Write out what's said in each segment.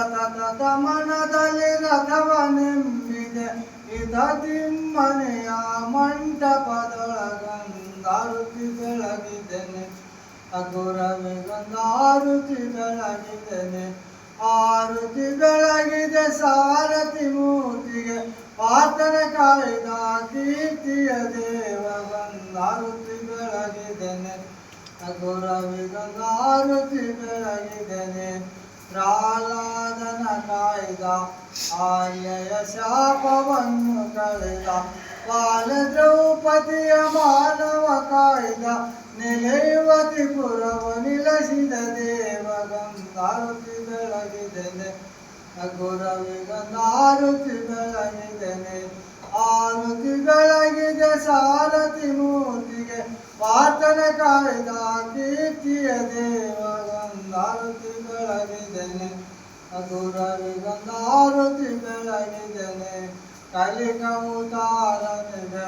ಸತತ ಮನದಲ್ಲಿ ರಥವನೆಂಬಿದೆ ಇದ ತಿಮ್ಮನೆಯ ಮಂಟಪದೊಳಗಂದಾರುತಿ ಬೆಳಗಿದ್ದೇನೆ ಅಗುರವಿಗೊಂದಾರುತಿ ಬೆಳಗಿದ್ದೇನೆ ಆರುತಿ ಬೆಳಗಿದೆ ಸಾರಥಿ ಮೂರ್ತಿಗೆ ಪಾತನ ಕಾಯ್ದ ಕೀರ್ತಿಯ ದೇವಗೊಂದಾರುತಿ ಬೆಳಗಿದ್ದೇನೆ ಅಗುರವಿಗೊಂದಾರುತಿ ಬೆಳಗಿದ್ದೇನೆ ಪ್ರಹ್ಲಾದನ ಕಾಯ್ದ ಆರ್ಯಯ ಶಾಪವನ್ನು ಕಳೆದ ಬಾಲ ದ್ರೌಪದಿಯ ಮಾನವ ಕಾಯ್ದ ನೆಲೆಯುವತಿ ಪುರವ ನಿಲಸಿದ ದೇವಗೊಂದಾರುತಿ ಬೆಳಗಿದ್ದೇನೆ ಅಗುರವಿಗೊಂದಾರುತಿ ಬೆಳಗಿದ್ದೇನೆ ಆರುತಿ ಬೆಳಗಿದೆ ಸಾರಥಿ ಮೂರ್ತಿಗೆ ಪಾತನ ಕಾಯ್ದ ಕೀರ್ತಿಯ ದೇವಗೊಂದಾರುತಿ ಬೆಳಗಿದ್ದೇನೆ ಅಗುರವಿಗೊಂದಾರುತಿ ಬೆಳಗಿದ್ದೇನೆ ಕಲಿಕವುತಾರನಿಗೆ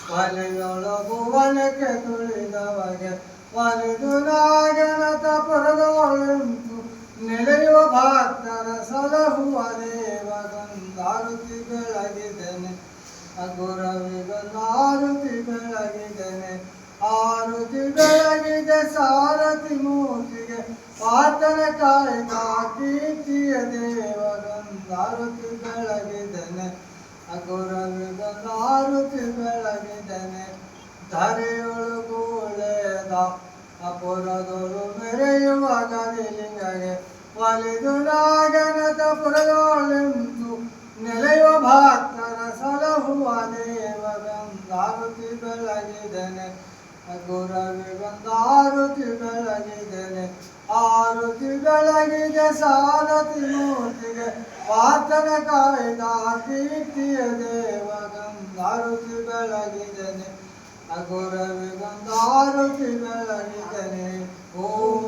ಬಲಿಯೊಳಗುವನಕ್ಕೆ ತುಳಿದವಗೆ ಒಲಿದು ನಾಗನತ ಪುರದೊಳುಂಟು ನೆಲೆಯುವ ಭಕ್ತರ ಸಲಹುವ ದೇವಗೊಂದಾರುತಿ ಬೆಳಗಿದ್ದೇನೆ ಅಗುರವಿಗೊಂದಾರುತಿ ಬೆಳಗಿದ್ದೇನೆ ಆರುತಿ ಬೆಳಗಿದೆ ಸಾರಥಿ ಮೂರ್ತಿಗೆ ಪಾತನ ಕಾಯ್ದ ಕೀರ್ತಿಯ ದೇವಗೊಂದಾರುತಿ ಬೆಳಗಿದ್ದೇನೆ ಅಗುರವಿಗೊಂದಾರುತಿ ಬೆಳಗಿದ್ದೇನೆ ಧರೆಯೊಳಗೂಳೆದ ಅಪುರದೊಳು ಮೆರೆಯುವ ಗದಿಲಿಂಗಗೆ ಒಲಿದು ನಾಗನತ ಪುರದೊಳೆಂದು ನೆಲೆಯುವ ಭಕ್ತರ ಸಲಹುವ ದೇವಗೊಂದಾರುತಿ ಬೆಳಗಿದ್ದೇನೆ ಅಗುರವಿಗೊಂದಾರುತಿ ಬೆಳಗಿದ್ದೇನೆ ಆರುತಿ ಬೆಳಗಿದೆ ಸಾರಥಿ ಮೂರ್ತಿಗೆ ಪಾತನ ಕಾಯ್ದ ಕೀರ್ತಿಯ ದೇವಗೊಂದಾರುತಿ ಬೆಳಗಿದ್ದೇನೆ ಅಗುರವಿಗೊಂದಾರುತಿ ಬೆಳಗಿದ್ದೇನೆ ಓಂ